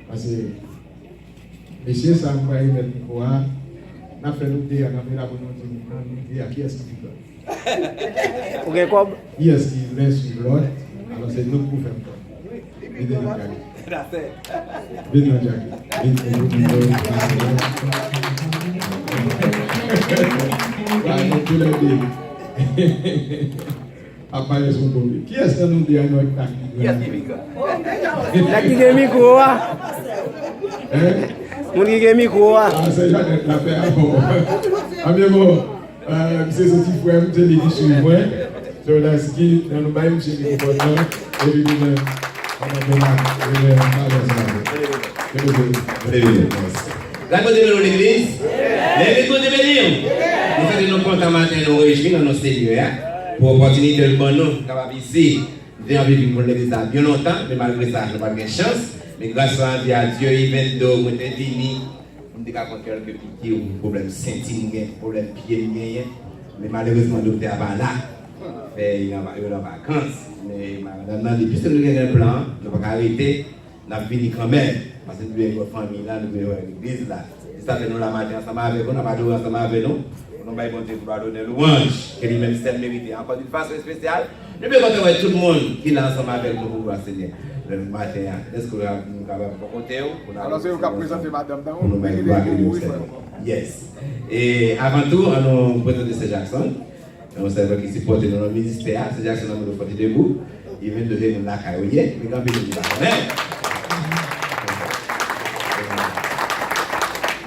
Parce que monsieur Samba il est quoi n'a fait nous dire n'a fait la bonne dire qui est-ce qui veut OK quoi qui est-ce qui laisse sur l'autre alors c'est nous pour faire quoi Appareil son bombé. Qui est-ce que nous dit à notre tactique? Qui est-ce qui vit quoi? La qui est micro hein? Mon qui est micro hein? Ah c'est Jeannette la paix avant. Ah bien bon, c'est ce petit frère me dit qui suit moi. Sur la ski dans le bain chez les copains et puis on a la côté de l'église, les côtés de bénir. Nous faisons nos comptes à matin, nous réjouis dans nos Seigneur. Pour l'opportunité de bon nous, capable ici, j'ai envie de pour l'église bien longtemps, mais malgré ça, je n'ai pas de chance. Mais grâce à Dieu, il vient de me dire, on me dit qu'on a quelques piquets, problème sentim, problème pied, mais malheureusement, le docteur n'est pas là. Il est en vacances. Mais madame, depuis que nous avons un plan, nous ne pouvons pas arrêter, nous avons fini quand même. Parce que nous avons une famille là, nous avons une église là. Ça fait nous la matin ensemble avec nous, nous avons joué ensemble avec nous. Nous avons bon Dieu pour donner louange, que lui-même s'est mérité. Encore d'une façon spéciale, nous pouvons compter tout le monde qui est ensemble avec nous pour voir Seigneur. Le matin, est-ce que nous sommes capables de compter? Alors, c'est vous qui présentez madame dans nous yes. Et avant tout, nous présentons C. Jackson. Nous savons qu'il supporte notre ministère. C. Jackson a nous porté debout. Il vient de venir la carrière. Mais quand il est là,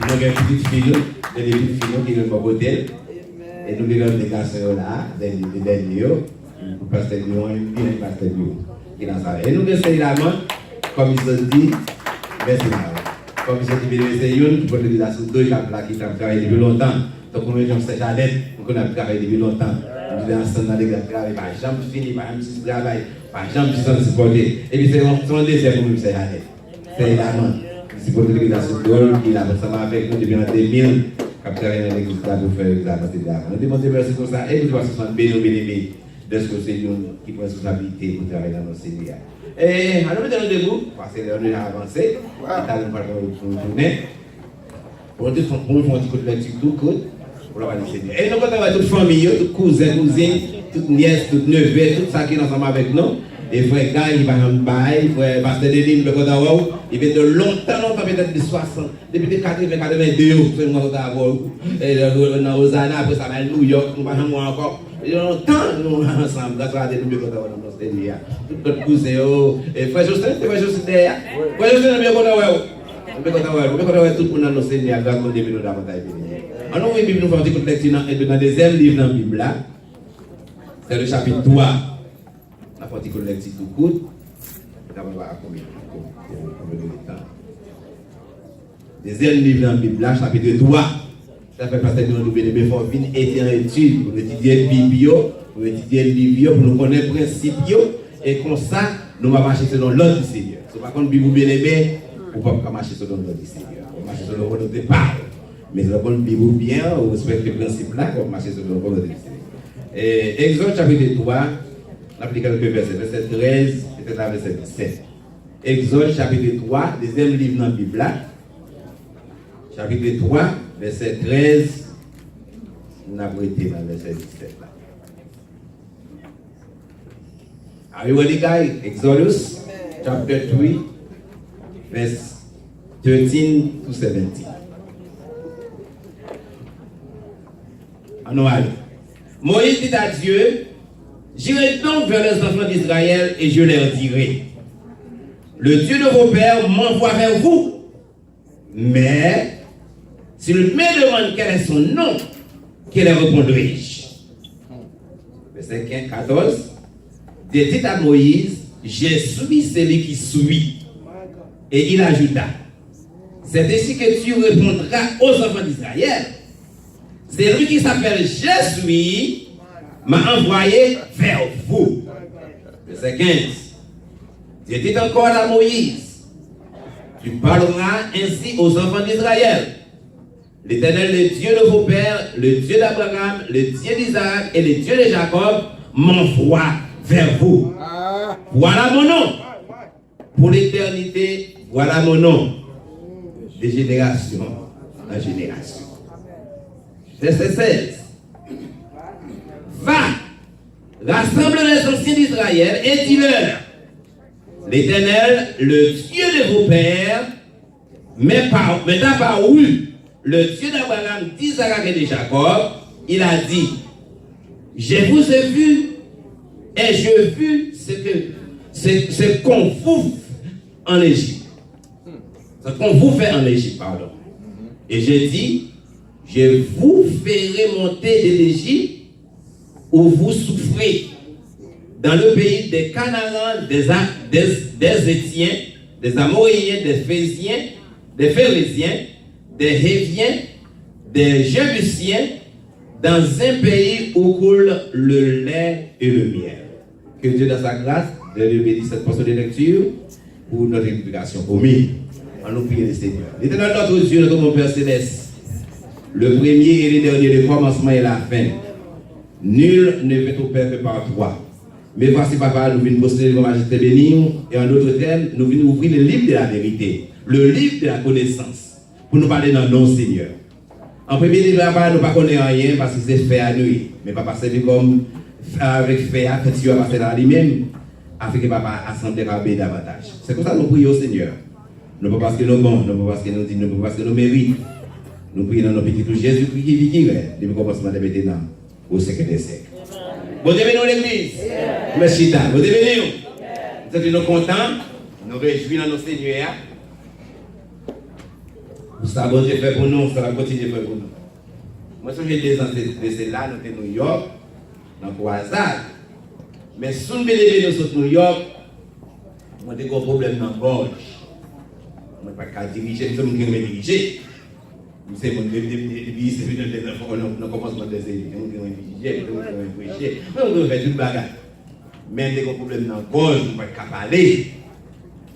nous avons une petite fille, des petites filles qui viennent au hôtel. Et nous avons des garçons là, des derniers, pour passer du monde, et passer du monde. Et nous avons évidemment, comme ils ont dit, merci madame. Comme ils ont dit, c'est une qui peut dire la soupe, il a travaillé depuis longtemps. Donc, nous avons cette Jeannette, nous avons travaillé depuis longtemps. Nous avons ensemble dans les travail, par exemple, fini, par exemple, si travail, par exemple, si on supporter. Et puis, c'est son désir pour nous, c'est Jeannette. C'est évidemment. Si vous voulez la soupe, il a ensemble avec nous depuis 2000, qui a travaillé dans l'église pour faire l'examen. Nous demandons merci pour ça et nous devons se sentir bénis de ce que c'est nous qui prend responsabilité pour travailler dans nos Seigneur. Et alors, nous allons debout, parce que nous avons avancé, nous allons tourner. Pour nous faire un petit coup de lecture, tout coup, pour la Seigneur. Et nous avons toute famille, toute cousins, cousines, toute nièce, toute neveu, tout ça qui est ensemble avec nous. Et frère Guy, il va en bail, frère Pasteur Deline, il vient de longtemps, peut-être de 60, depuis 80, 82, c'est moi qui et dans Rosanna, après ça va à New York, nous allons encore. Et longtemps, nous ensemble, grâce à Dieu, nous allons dans notre Seigneur. Tout notre cousin, et frère Joseph, frère Joseph derrière. Frère Joseph, nous allons voir tout le monde dans notre Seigneur, grâce à Dieu, nous allons voir. Alors, nous allons faire un petit coup de lecture dans le deuxième livre dans la Bible, c'est le chapitre 3. La partie collective tout court, ça va voir combien de temps. Deuxième livre dans la Bible, chapitre 3. Ça fait partie de nous bénéfices pour venir étudier, pour étudier le Bible, pour étudier le livre, pour nous connaître les principes, et comme ça, nous allons marcher selon l'ordre du Seigneur. Si par contre, la Bible bien aimée, on ne peut pas marcher selon l'ordre du Seigneur. On marche selon l'ordre de départ. Mais si on Bible bien, on respecte les principes là, on marche selon l'ordre du Seigneur. Et Exode chapitre 3. On applique quelques versets, verset 13 et verset 17. Exode chapitre 3, deuxième livre dans la Bible. Chapitre 3, verset 13, on a prêté dans verset 17. Are you ready, guys? Exodus, chapter 3, verse 13 to 17. Moïse dit à Dieu, j'irai donc vers les enfants d'Israël et je leur dirai, le Dieu de vos pères m'envoie vers vous. Mais, s'il me demande quel est son nom, que leur répondrai-je? Verset 14. Dieu dit à Moïse, je suis celui qui suis. Et il ajouta, c'est ainsi que tu répondras aux enfants d'Israël. C'est lui qui s'appelle Je suis m'a envoyé vers vous. Verset 15. Dieu dit encore à Moïse, tu parleras ainsi aux enfants d'Israël. L'Éternel, le Dieu de vos pères, le Dieu d'Abraham, le Dieu d'Isaac et le Dieu de Jacob m'envoie vers vous. Voilà mon nom. pour l'éternité, voilà mon nom, de génération en génération. Verset 16. Va, rassemble les anciens d'Israël et dis-leur, l'Éternel, le Dieu de vos pères, m'a paru, le Dieu d'Abraham, d'Isaac et de Jacob, il a dit, je vous ai vu et je vu ce qu'on vous fait en Égypte. Ce qu'on vous fait en Égypte, pardon. Et j'ai dit, je vous ferai monter de l'Égypte où vous souffrez, dans le pays des Canaans, des Étiens, des Amoréens, des Phérésiens, des Héviens, des Jébusiens, dans un pays où coule le lait et le miel. Que Dieu, dans sa grâce, de bénisse cette portion de lecture pour notre éducation. Amen. On nous prie le Seigneur. L'Éternel, notre Dieu, notre mon Père Céleste, le premier et le dernier, le commencement et la fin. Nul ne peut au Père que par toi. Mais voici, Papa, nous venons poster vos majestés bénies, et en d'autres termes, nous venons ouvrir le livre de la vérité, le livre de la connaissance, pour nous parler dans nos Seigneur. En premier lieu, Papa, nous ne connaissons rien parce que c'est fait à nous. Mais Papa, c'est comme avec fait à fait sur passer dans lui-même, afin que Papa assemble davantage. C'est comme ça que nous prions au Seigneur. Non pas parce que nous bons, non pas parce que nous disons, non pas parce que nous méritons. Nous prions dans nos petits tout Jésus-Christ qui vit, depuis le commencement de maintenant, au siècle des siècles. Bon Dieu, nous l'église. Merci, Dan. Bon Dieu, nous. Nous sommes contents, nous réjouis dans nos Seigneurs. Ça, bon Dieu fait pour nous, ça va continuer de faire pour nous. Moi, je suis des ancêtres là, nous sommes New York, dans le croisade. Mais si nous sommes New York, nous avons un problème dans la gorge. Nous ne pouvons pas diriger, nous sommes diriger. Nous sommes nous commençons à décider, nous devons diriger, nous devons prêcher, nous devons faire tout le bagage. Mais nous avons un problème dans la gorge, nous ne pouvons pas parler.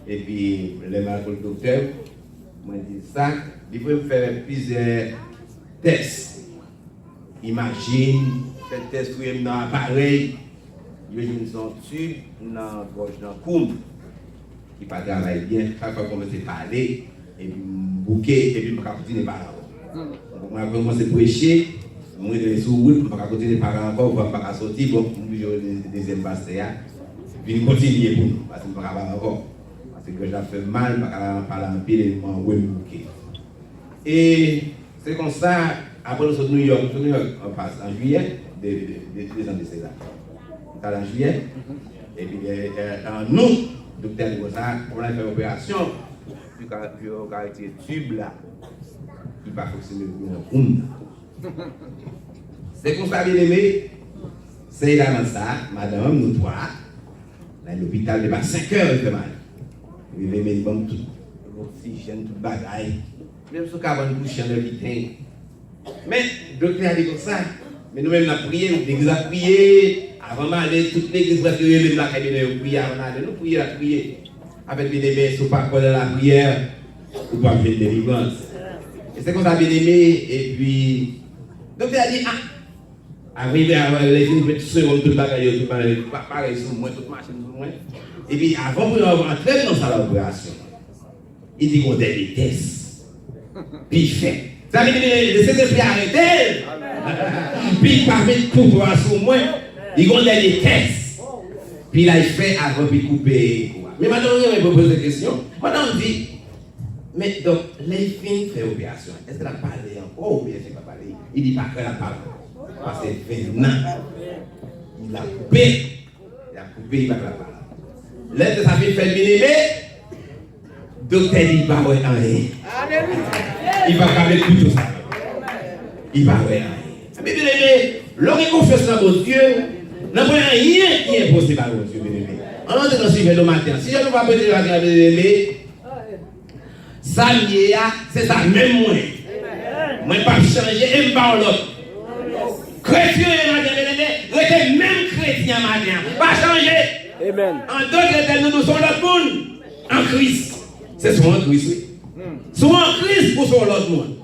Et puis, le docteur m'a dit ça, il faut faire plusieurs tests. Imagine, ces tests où il y a un appareil, il y a une tube dans la gorge, dans le cou, qui ne travaille pas bien, chaque fois qu'on commence à parler, et puis bouquet, et puis on va continuer à parler. On va commencer à prêcher, on va aller sur route, on va continuer à parler encore, on va pas sortir, bon, on va le deuxième pasteur, puis on continue pour nous, parce qu'on ne va pas parler encore. Parce que j'ai fait mal, je ne vais pas parler en pile et je vais me bouquer. Et c'est comme ça, après nous sommes New York, on passe en juillet, des ans de César. On est en juillet, et puis en août, le docteur Gosa, on a fait l'opération, puis on a été tube là, il va fonctionner pour un c'est comme ça, bien aimé, c'est là dans ça, madame, nous trois, là, l'hôpital, il va 5 heures de mal. Il va mettre tout l'oxygène, tout le bagaille. Même si on a une couche en l'évitain. Mais, le docteur a dit comme ça. Mais nous-mêmes, on a prié, l'église a prié. Avant d'aller, toute l'église va prier, même la cabine a prié avant d'aller. Nous prions, on a prié. Avec bien aimé, si on ne pas connaître la prière, on ne peut pas faire de délivrance. Et c'est comme ça, bien aimé. Et puis, le docteur a dit, arrivé à l'église, tout tout le bagaille, tout pareil sur moi, toute machine sur moi. Et puis, avant de rentrer dans sa opération, il dit qu'on a des tests. Puis il fait. Ça veut dire que le Saint-Esprit a arrêté. Puis il parle de tout sur moi. Il a des tests. Puis là, il fait avant de couper. Mais maintenant, on me pose des questions. Maintenant, on dit, mais donc, les filles font l'opération. Est-ce qu'elle a parlé encore ou bien elle n'a pas parlé? Il dit pas qu'elle a parlé. Parce que c'est 20 ans. Il a coupé. Il va parler. Là, ça fait faire bien aimé. Docteur, il va voir rien. Il va parler tout ça. Il va voir rien. Mais bien aimé, l'homme confiance dans mon Dieu, n'a pas rien qui est impossible à mon Dieu, bien aimé. On entre dans ce sujet le matin. Si je ne vais pas dire à bien aimé, ça c'est ça même moi. Moi, je ne vais pas changer et je ne pas l'autre. Chrétien et madame, bien aimé, restez même chrétien, madame. Pas changer. Amen. En d'autres termes, nous sommes l'autre monde en Christ. C'est souvent en Christ, oui. Souvent en Christ pour sur l'autre monde.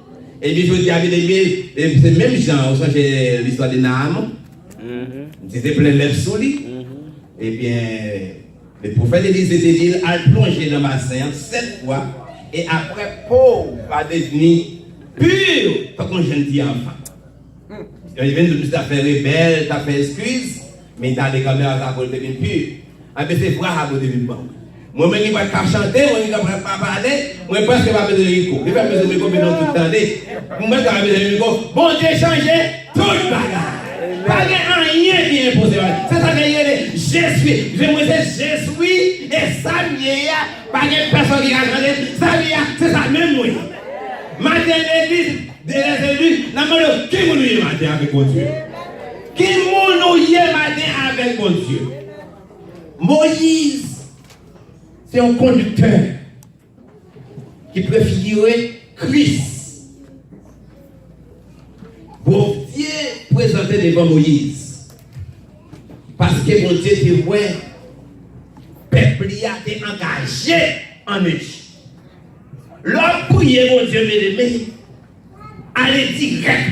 Et puis je dis à bien-aimé, c'est même genre, vous savez l'histoire de Naaman. C'était plein de lèvres sur lui. Et bien, Le prophète Élisée dit, a plongé dans le bassin 7 fois, et après, pauvre, va devenir pur, tant qu'on jeune dit enfant. Il vient de nous faire rebelle, t'as fait excuse, mais t'as des caméras pour devenir pur. Après, c'est vrai pour devenir bon. Moi-même, je ne vais pas chanter, je ne vais pas parler, je ne vais pas faire de micro. Je ne vais pas faire de micro pendant tout le temps. Je ne vais pas faire de micro. Bon Dieu, changer tout le bagage. Pas de rien qui est imposé. C'est ça que je suis. Je suis et ça vient. Pas de personne qui a changé. Ça vient. C'est ça même moi. Matin l'église, des élus, la main qui nous matin avec mon Dieu. Qui nous matin avec mon Dieu. Moïse, c'est un conducteur qui peut figurer Christ. Bon Dieu présenté devant Moïse. Parce que mon Dieu te voit, peuple a été engagé en Égypte. L'homme prier mon Dieu, mes amis, allez direct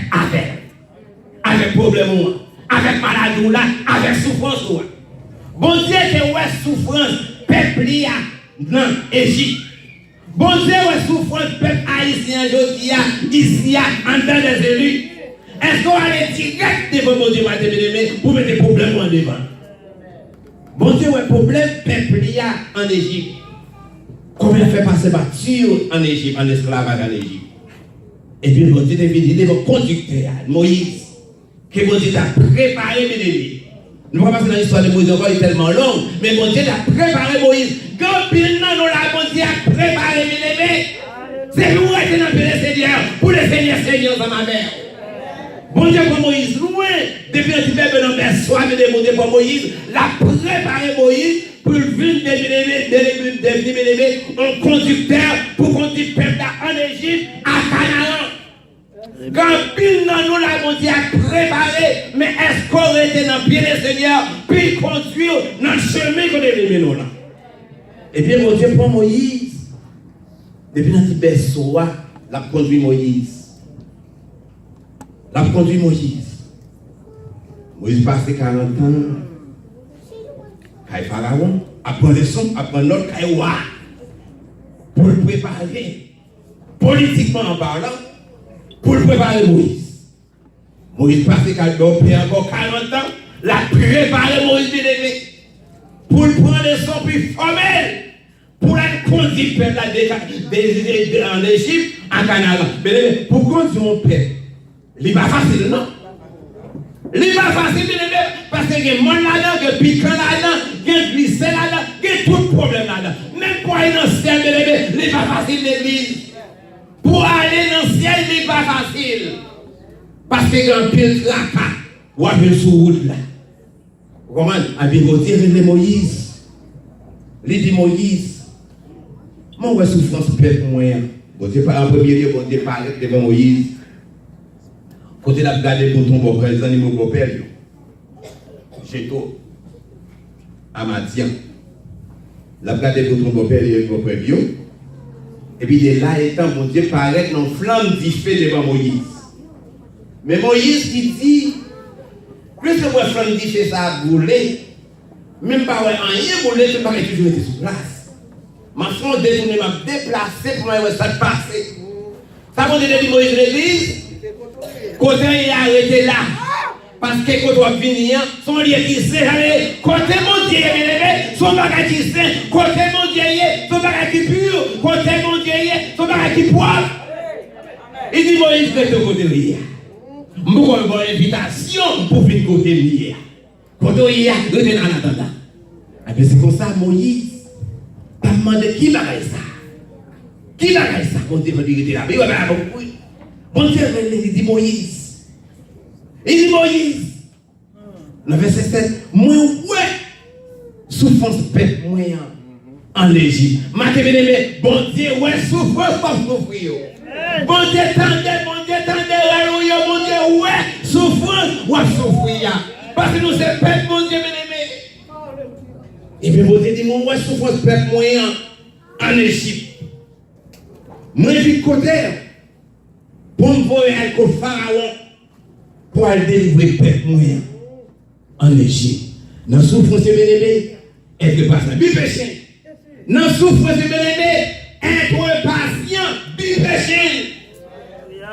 avec problème, avec maladie, avec souffrance. Bon Dieu te voit souffrance, peuple dans l'Égypte. Bon Dieu te souffrance, peuple haïtien, ici, en dedans des élus. Est-ce qu'on allait direct devant mon Dieu, pour mettre des problèmes en devant? Bon Dieu, ouais, problème, peuple en Égypte. Combien fait passer batture en Égypte, en esclavage en Égypte? Et puis, mon Dieu, devant le conducteur, Moïse, que mon Dieu t'a préparé, mes amis. Nous ne pouvons pas passer dans l'histoire de Moïse encore, il est tellement long, mais mon Dieu t'a préparé Moïse. Quand pile non, mon Dieu a préparé, mes amis. C'est nous qui sommes dans le Seigneur, pour le Seigneur dans ma mère. Bon Dieu pour Moïse, loin, depuis un petit peu de l'empereur, mais mon Dieu pour Moïse, l'a préparé Moïse pour venir un conducteur pour conduire le peuple en Égypte, à Canaan. Quand pile dans nous, là, mon Dieu a préparé, mais est-ce qu'on était dans le pied du Seigneur, puis conduire dans le chemin qu'on est venu là? Et bien, mon Dieu pour Moïse, depuis un petit berceau, l'a conduit Moïse. L'a conduit Moïse. Moïse passé 40 ans. Kay Pharaon, apprend leçon, apprend l'autre Kaywa. Pour le préparer, politiquement en parlant, pour le préparer Moïse. Moïse passé 40 ans, encore 40 ans, l'a préparé Moïse bien-aimé. Pour le prendre leçon plus formel. Pour la conduire en Égypte, en Canaan. Pour conduire mon père. Il n'est pas facile, non? Il n'est pas facile, parce que il y a des gens là-dedans, il y a des piquants là-dedans, il y a des glissés là-dedans, il y a tout problème là-dedans. Même pour aller dans le ciel, il n'est pas facile l'église. Pour aller dans le ciel, il n'est pas facile. Parce qu'il y a un pile tracas, ou un pile sous route là. Comment? A bien voté, il Moïse. Il dit Moïse, moi, je suis souffrance peuple moyen. Bon Dieu, en premier lieu, bon Dieu, parle devant Moïse. Côté la garde pour ton beau-père, les animaux beau-père, Géto, Amadian. La garde pour ton beau-père, les beau-père, et puis il est là, étant, mon Dieu, paraît dans flamme du feu devant Moïse. Mais Moïse qui dit, plus que moi, flamme du feu, ça a brûlé, même pas rien brûlé, je ne peux pas toujours être sur place. Ma femme détournée m'a déplacé pour moi, ça passer. Ça veut dire que Moïse l'église. Côté il a arrêté là. Parce que quand on venir, son lieu qui sait, côté mon Dieu, son bagage qui sait, côté mon Dieu, son bagage qui pur, côté mon Dieu, son bagage qui poivre. Il dit Moïse, c'est le côté lié. Je vais avoir une invitation pour venir côté lié. Côté lié, je vais en attendant. Et c'est comme ça, Moïse, tu as demandé qui bagaille ça? Qui bagaille ça? Mon Dieu, il dit là, il va avoir beaucoup. Bon Dieu, il dit Moïse. Il dit Moïse. Le verset 7. Moi, ouais, souffrance peuple moyen en Égypte. Ma bien-aimé, bon Dieu, ouais, souffrance pas souffrir. Bon Dieu, tendez, alléluia, bon Dieu, ouais, souffrance, ouais, souffrir. Parce que nous sommes peuple, mon Dieu, bien-aimé. Et puis, bon Dieu dit, moi, ouais, souffrance peuple moyen en Égypte. Moi, je suis côté. Pour me voir au Pharaon, pour aller délivrer le peuple moyen en Égypte. Dans la souffrance, bien-aimé, Est-ce que pas ça? Du péché. Non, souffrance, bien-aimé, être patient, du péché.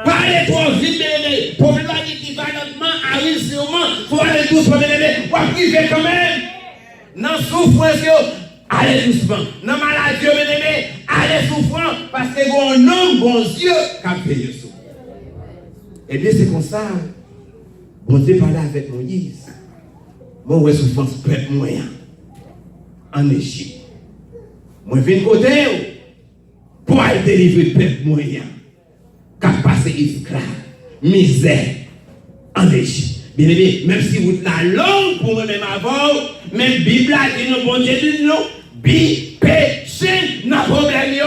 Parlez trop vite, bien-aimé. Problématique qui va lentement, arrive sûrement. Il faut aller doucement, bien-aimé. Ou priver quand même. Non, souffrance, allez doucement. Non, maladie, bien-aimé, allez souffrant. Parce que bon homme, bon Dieu, qui a payé ça. Eh bien, c'est comme ça. Bon Dieu parlait avec Moïse. Moi, ouais, souffrance, peuple moyen. En Égypte. Moi, je viens de côté pour aller délivrer le peuple moyen. Qui a passé esclave, misère en Égypte. Bien aimé, même si vous êtes la langue pour moi-même avant, même Bible a dit non, bon Dieu dit non, bi, péché, n'a problème yo.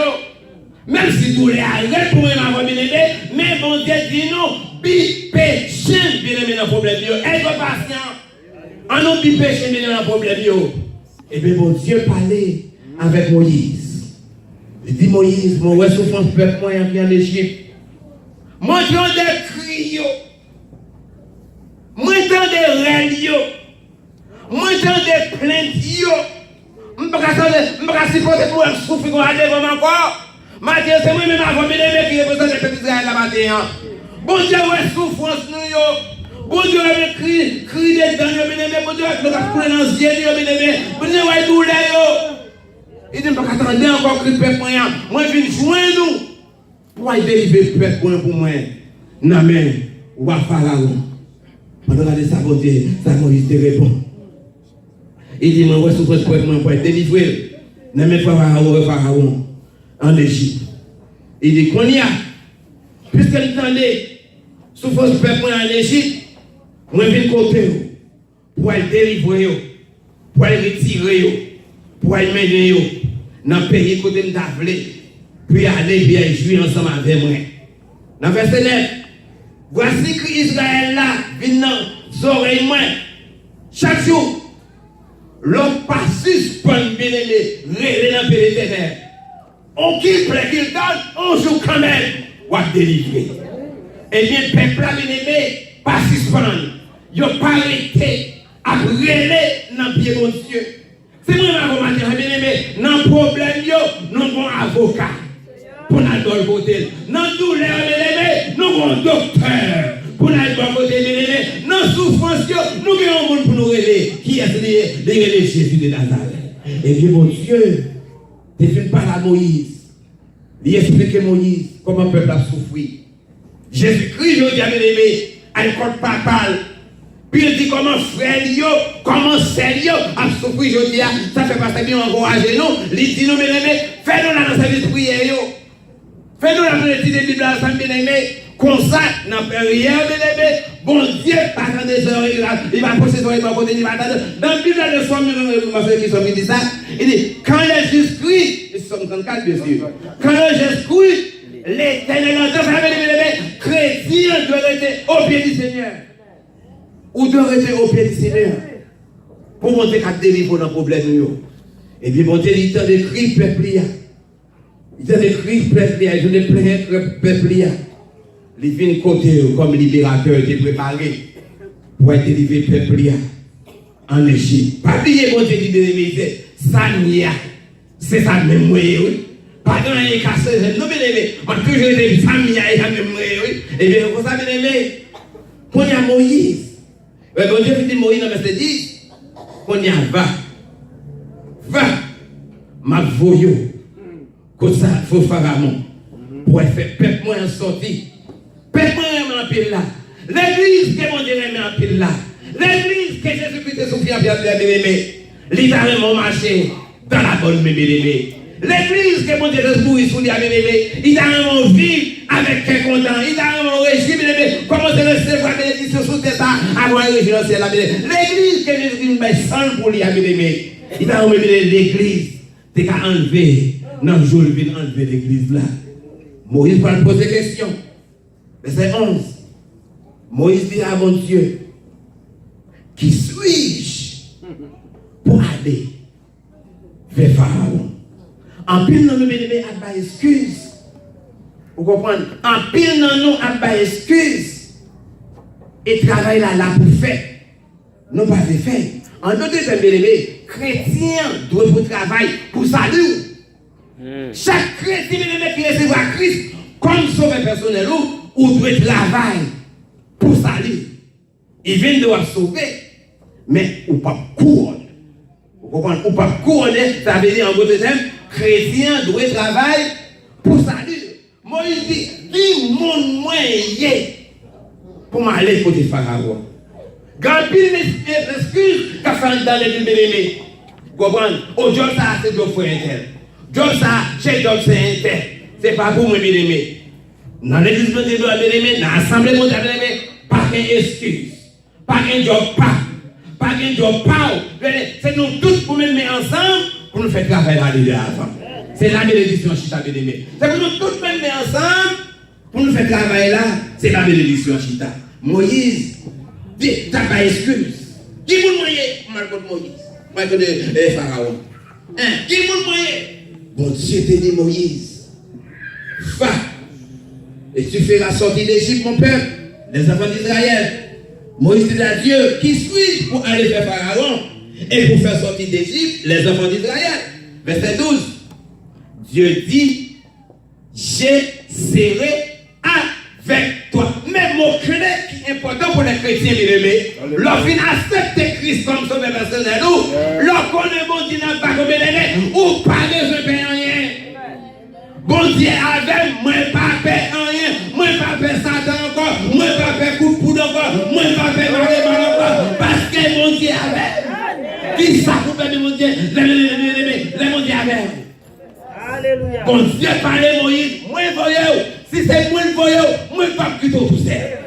Même si vous les arrêtez pour moi-même avant, bien aimé, mais bon Dieu dit non, bi, péché, bien aimé, n'a problème yo. Être patient. En non, bi, péché, bien aimé, n'a problème yo. Et bien, bon Dieu parlait avec Moïse. Il dit Moïse, mon ouais, souffrance peuple moyen qui en Égypte. Moi, j'entends des cris. Moi, j'entends des rêves. Moi, j'entends des plaintes. Je ne peux pas supporter pour souffrir qu'on a devant encore. Mathieu, c'est moi-même avant, mais qui représente les petits Israël la matin. Bon Dieu, ouais, souffrance, nous. Bon Dieu, avec cri dedans, bon Dieu, avec le couler dans les yeux, bon Dieu, ouais, douleur. Il dit, je ne peux pas attendre encore que le peuple moyen. Moi, je viens joindre nous. Pour aller délivrer le peuple pour moi. Non, mais, ou va Pharaon. Pendant que ça, bon Dieu, ça Moïse te répond. Il dit, moi, je suis pour être délivré. Non, mais Pharaon, en Égypte. Il dit, qu'on y a, puisque l'entendez, souffrance du peuple en Égypte, moi, je viens côté pour aller délivrer, pour aller retirer, pour aller mener dans le pays côté de Davlé. Puis aller bien jouer ensemble avec moi. Dans le verset 9, voici que Israël là, vient dans les oreilles moi. Chaque jour, l'homme pas suspend bien aimé, rêver dans le pays éternel. On qu'il plaît qu'il donne, on joue quand même, ou à délivrer. Eh bien, le peuple là, bien aimé, pas suspendre. Il n'a pas arrêté à rêver dans le pied de Dieu. C'est moi qui vais bien aimé, dans le problème, nous avons un avocat. Pour nous donner le côté. Dans la douleur, nous avons un docteur. Pour nous donner le côté. Dans la souffrance, nous avons un monde pour nous rêver. Qui est le Jésus de Nazareth? Et bien, mon Dieu, tu fais parler à Moïse. Il explique à Moïse comment le peuple a souffert. Jésus-Christ, je dis à mes aimés, à l'école papale. Puis il dit comment frère, comment sérieux a souffert, je dis, ça fait pas bien encourager nous. Il dit, nous, mes aimés, fais-nous la dans sa vie de prière. Fais-nous la petite de Bible ensemble, bien aimé. Comme ça, n'a pas rien, bien aimé. Bon Dieu, pas dans des heures, il va poser son époque, il va attendre. Dans la Bible de Somme, qui dit ça, il dit, quand les Jésus-Christ, ils sont 34, bien sûr. Quand les Jésus-Christ, l'éternel, chrétien doit rester au pied du Seigneur. Ou doit rester au pied du Seigneur. Pour montrer qu'à délivrer dans le problème. Et bien, mon Dieu, il t'a décrit peuple. Il a écrit peuple, il a plein peuple. Il vient côté comme libérateur, il est préparé pour être délivré peuple en Égypte. Pas oublier, mon Dieu, dit de ça c'est ça même moyen. Pas dans les casses, non, bien aimé. On a toujours été famille et la même moyen. Et bien, vous savez, bien aimé, quand il y a Moïse, bon Dieu dit Moïse dans le verset 10, quand il y a va, ma voyou. Comme ça, il faut Pharaon pour faire peuple moins sorti. Peuple moins en pile là. L'église que mon Dieu met en pile là. L'église que Jésus-Christ est souffert bien aimé. Littéralement marché dans la bonne bien-aimé. L'église que mon Dieu est mourir sous bien aimé. Il a vraiment vivre avec quel content. Il a vraiment régime bien aimé. Comment se recevoir bénédiction sous tes ça avant un régime dans la l'église que Jésus-Christ met seul pour lui bien aimé. Il a vraiment l'église. T'es qu'à enlever. Non, je vais enlever l'église là. Moïse va poser question. Verset 11. Moïse dit à mon Dieu, qui suis-je pour aller vers Pharaon? En pile, nous nous à excuse. Vous comprenez? En pile, nous à excuse. Et travail là pour faire. Nous pas faire. En d'autres termes, chrétien doit pour travailler pour salut. Chaque chrétien qui recevra Christ comme sauveur personnel ou doit travailler pour salut. Il vient de sauver, mais ou pas couronner. Vous comprenez? Ou pas couronner, ça veut dire en gros terme, chrétien doit travailler pour salut. Moïse dit, qui mon moyen pour m'aller côté Pharaon. Quand il m'excuse, qu'a fait dans les bien-aimés. Vous comprenez? Aujourd'hui, ça, c'est deux frères internes. Aujourd'hui, ça, chez d'autres, c'est interne. C'est pas pour moi, bien-aimés. Dans l'église de Dieu, bien-aimés, dans l'assemblée mondiale, bien-aimés, pas d'excuse. Pas qu'un job pas qu'un job pas. C'est nous tous pour nous mettre ensemble pour nous faire travailler à l'idée avant. C'est la bénédiction, Chita, bien-aimé. C'est pour nous tous mettre ensemble pour nous faire travailler là. C'est la bénédiction, Chita. Moïse, t'as pas excuse. Qui vous moyen? Moi, je Moïse. Moi, je connais Pharaon. Qui vous moyen? Bon Dieu te dit Moïse. Va. Et tu feras sortir d'Égypte, mon peuple, les enfants d'Israël. Moïse dit à Dieu, qui suis-je pour aller faire Pharaon et pour faire sortir d'Égypte les enfants d'Israël? Verset 12. Dieu dit, je serai avec toi. Mais mon clé qui est important pour les chrétiens, bien-aimés, lorsqu'ils acceptent Christ comme sauveur personnel, lorsqu'on bon Dieu n'a pas comme bien-aimé, ou pas besoin de rien. Bon Dieu avec moi, pas faire rien, moi, pas faire Satan encore, moi, pas faire coup de poudre encore, moi, pas faire mal encore, parce que mon Dieu avec. Qui ça pour faire mon Dieu? Les mon Dieu avec. Alléluia. Bon Dieu parlait Moïse, moi voyez, si c'est moi voyez, moi pas quitter tout seul.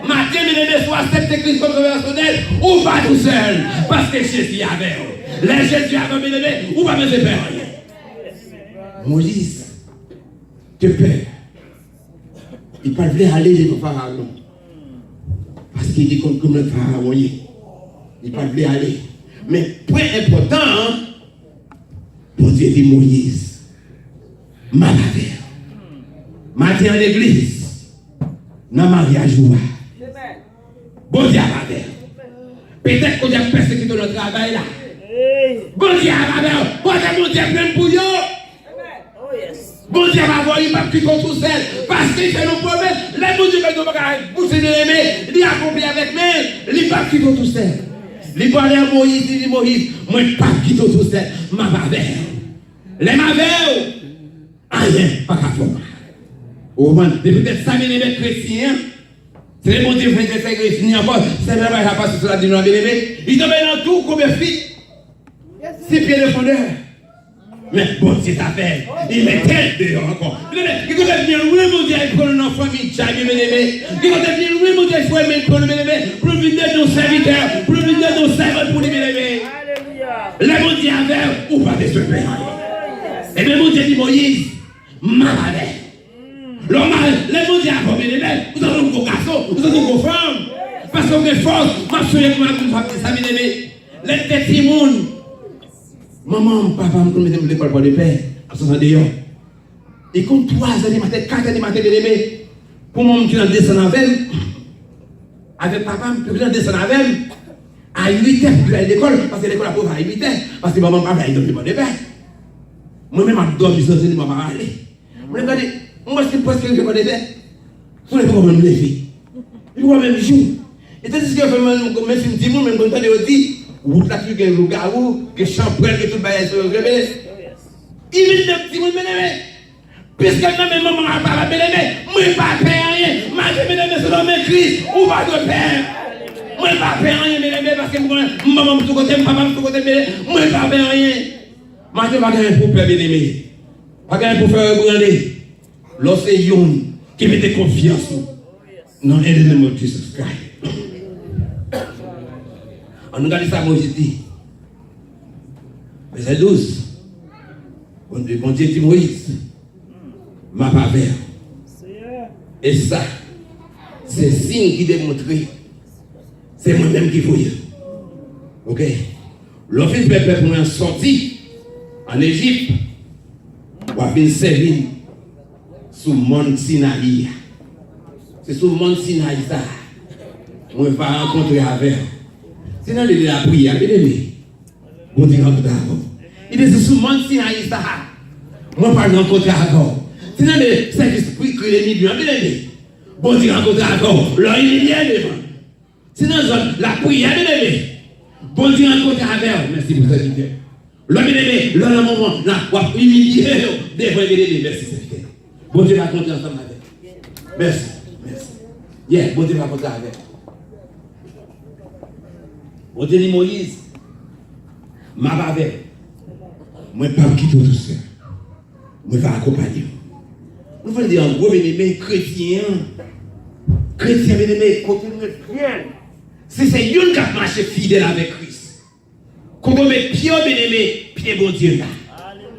Matin, mes soit accepter Christ comme personnel ou pas tout seul, parce que Jésus est avec vous. Les Jésus avec mes aimés, ou pas me faire rien. Moïse, te paie. Il ne voulait aller les Pharaon. Parce qu'il dit comme le Pharaon. Il ne voulait aller. Mais point important, hein, pour Dieu dit Moïse. Ma mère, matin à l'église, dans le mariage, bon Dieu à ma mère. Peut-être qu'on a persécuté notre travail là. Bon Dieu à ma mère, bon Dieu plein pour eux. Bon Dieu va voir, il va plus qu'on tout seul. Parce qu'il fait nos problèmes. Les bon Dieu qui nous pousser de l'aimer, il accomplit avec nous, il va plus qu'on tout seul. Il va aller à Moïse, il dit Moïse, moi je ne pas quitter tout seul. Ma mère. Les mavères. Rien, pas qu'à faire. Au moins, peut-être ça, les chrétiens, c'est le bon Dieu qui fait chrétien encore, c'est le travail à passer sur la dynamique. Il tombe dans tout comme un fils. C'est pieds de fondeur. Mais bon, c'est ta fait. Il met tête dehors encore. Il doit venir louer mon Dieu pour une famille, il doit venir louer mon Dieu pour venir nos serviteurs, pour venir nos servants pour les bénévoles. Les bon Dieu avec ou pas de ce père. Et bien mon Dieu dit Moïse, malade. L'homme, les bon Dieu a les bébés, vous avez un gros garçon, vous avez une grosse femme. Parce qu'on est force, ma soeur et moi, ça m'est aimé. Les petits monde. Maman, papa, je me dis l'école pour le père, à 61 ans. Et comme 3 ans du matin, 4 ans du matin, bien aimé, pour moi, qui descend avec papa, je descend avec à 8 heures, je vais à l'école, parce que l'école a pour à 8 heures, parce que maman, papa, il ne peut pas le père. Moi-même, je dois me dire, maman, allez. Je me dis, moi, je pense que je ne peux pas le faire. Je ne peux pas me lever. Je ne peux pas même jouer. Et tandis que je fais même si je dis, même quand je dis, route là, tu as un loup-garou, que champrel, que tout le bail sur le rebelle. Il est un petit monde, puisque même maman n'a pas bénévé, moi je ne vais pas faire rien. Ma bénévé, c'est l'homme Christ, ou pas de père. Moi je ne vais pas faire rien, bénévé, parce que maman me tout côté, papa me tout côté, moi je ne vais pas faire rien. Moi je ne vais pas faire pour faire bénévé. Pas pour faire brander. Lorsque c'est Yon qui met confiance dans l'élément de Jesus Christ. On nous regarde ça, Moïse dit. Verset 12. Bon Dieu dit Moïse, ma pavère. Et ça, c'est signe qui démontre, c'est moi-même qui fouille. Ok? L'office de peuple pour sorti en Égypte, on va venir servir sous le mont Sinaï. C'est sous le mont Sinaï ça. On va rencontrer avec. Sinon, il est la prière, bien aimé. Bon Dieu rencontre avant. Il dit souvent si Aïssa, moi pas rencontrer avant. Si dans le Saint-Esprit que les millions, bien aimé. Bon Dieu rencontre avant. Là il y a devant. Si dans la prière, bien aimé. Bon Dieu rencontre avec. Merci pour cette idée. Là bien aimé, là le moment, là, on va humilier devant les merci Seigneur. Bon Dieu va compter ensemble avec. Merci. Merci. Yeah, bon Dieu va compter avec. Bon Dieu dit Moïse, ma va avec. Moi, pas quitter tout seul. Moi, je vais accompagner. Nous voulons dire en gros, bien aimé, chrétien, bien aimé, continuez bien. Si c'est une qui a marché fidèle avec Christ, quand on met pied, bien aimé, pied bon Dieu là.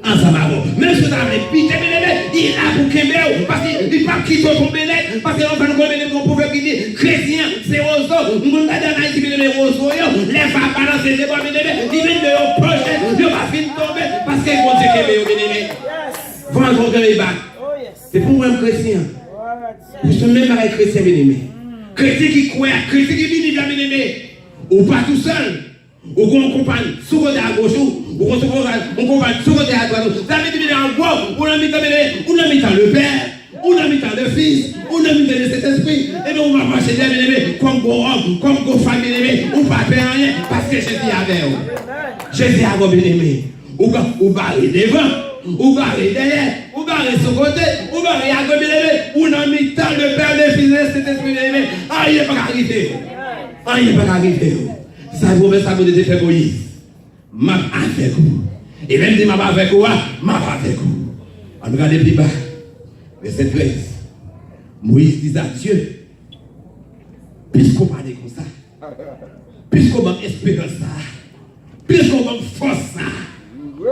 Ensemble avant. Même si vous avez pité, bien aimé, il a pour Kembéo, parce qu'il ne peut pas quitter ton bénéfice, parce qu'on fait nous pouvons dire, chrétien, c'est roseau, nous avons dans Haïti, bien aimé, roseau, les femmes balancer les bois, bien aimé, ils viennent de leur projet, ils vont finir tomber, parce que bon Dieu Kembéo, bien aimé. Vous rencontrez les bacs. C'est pour moi un chrétien. Vous êtes même avec chrétien, bien aimé. Chrétien qui croit, chrétien qui vit, bien aimé. Ou pas tout seul. Ou qu'on compagne sous côté à gauche, ou qu'on compagne sous côté à droite. Ça veut dire en gros, ou l'on met le Père, ou l'on met le Fils, ou l'on met le Saint-Esprit. Et bien on va marcher bien aimé, comme gros homme, comme gros femme bien aimé, ou pas faire rien, parce que Jésus avait. Jésus avait bien aimé. Ou barrer devant, ou barrer derrière, ou barrer sur côté, ou barrer à gauche bien aimé, ou l'on met le Père, le Fils, le Saint-Esprit bien aimé. Ah, il n'est pas arrivé. Ah, il n'est pas arrivé. Ça vous met ça vous dit faire Moïse. M'a avec vous. Et même si m'a pas avec vous, m'a pas avec vous. On regarde plus bas. Verset 13. Moïse dit à Dieu, puisqu'on parle comme ça, puisqu'on a espérance ça, puisqu'on a force ça,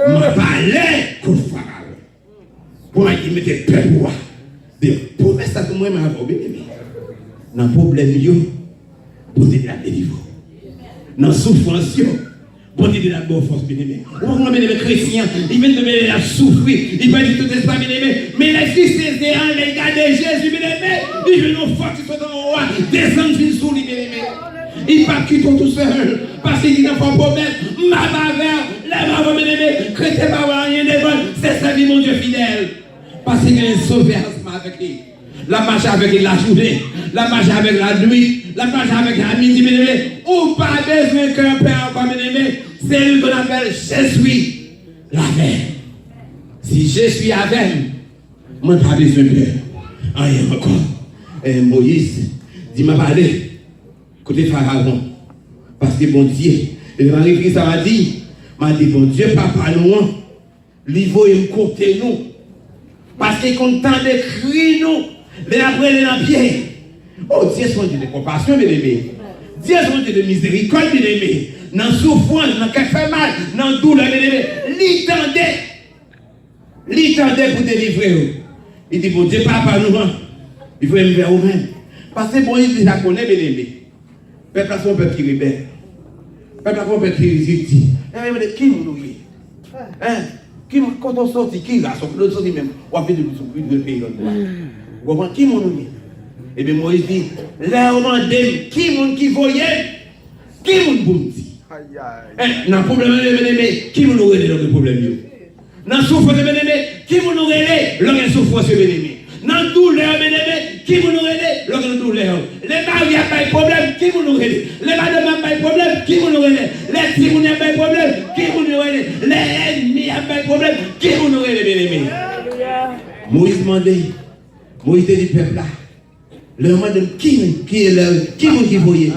m'a parlé contre Pharaon. Pour qu'il mette peur pour moi. Pour mettre ça pour moi, m'a pas bien aimé. Dans le problème, pour te la délivrer. Dans la souffrance, bon Dieu de la bonne force, bien aimé. On va les chrétiens, ils viennent de mener la souffrir, ils vont dire tout espoir, bien aimé. Mais les fils des errants, les gars de Jésus, bien aimé, ils viennent nous forcer sur ton roi, descendre sur sous lui, bien aimé. Ils ne pas quitter tout seul, parce qu'ils n'ont pas de problème. Ma bavère, la bavère, bien aimé, chrétien, pas rien de bon, c'est sa vie, mon Dieu fidèle. Parce qu'il y a un sauveur avec lui. La marche avec la journée, la marche avec la nuit, la marche avec la midi, bien aimé. Ou pas besoin qu'un père encore, bien aimé. C'est lui qu'on appelle je suis avec. Si je suis avec, moi pas besoin de peur. Rien encore. Et Moïse dit m'a parlé côté Pharaon. Parce que bon Dieu, et le Marie-Christ m'a dit bon Dieu, papa nous, il faut me compter nous. Parce qu'il est content de crier nous. Mais après, les pied. Oh, Dieu est son Dieu de compassion, bien aimé. Dieu est son Dieu de miséricorde, bien aimé. Dans la souffrance, dans le fait mal, dans la douleur, bien aimé. L'itendait pour délivrer. Il dit, bon Dieu, papa, nous, il faut me vers vous-même. Parce que bon, il la connaît, bien aimé. Peuple à son peuple qui rebelle. Peuple à son peuple qui résiste. Qui nous est? Hein? Quand on sortit, qui là? L'autre sortit même. On a fait de pays. Vous comprenez qui mon nom? Et bien Moïse dit, là on m'a dit, qui mon qui voyait, qui mon bounti. Dans le problème, qui mon aurait le problème? Dans le souffrance, qui mon aurait le souffrance? Dans le douleur, qui mon aurait le douleur? Les maris n'ont pas de problème, qui mon aurait? Les madames n'ont pas de problème, qui mon aurait? Les petits n'ont pas de problème, qui mon aurait? Les ennemis n'ont pas de problème, qui mon aurait? Moïse demandait. Moïse dit peuple là. Le demande qui voyait,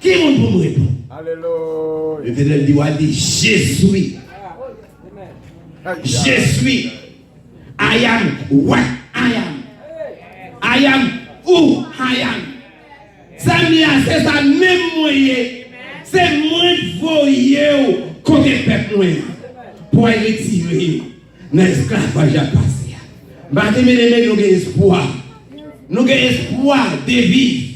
qui pour me répondre. Alléluia. Le Père dit je suis. Je suis. I am what I am. I am who I am. Ça c'est ça même moyen. C'est moi voyer côté peuple pour retirer dans l'esclavage passé. Nous avons espoir. Nous avons espoir de vivre.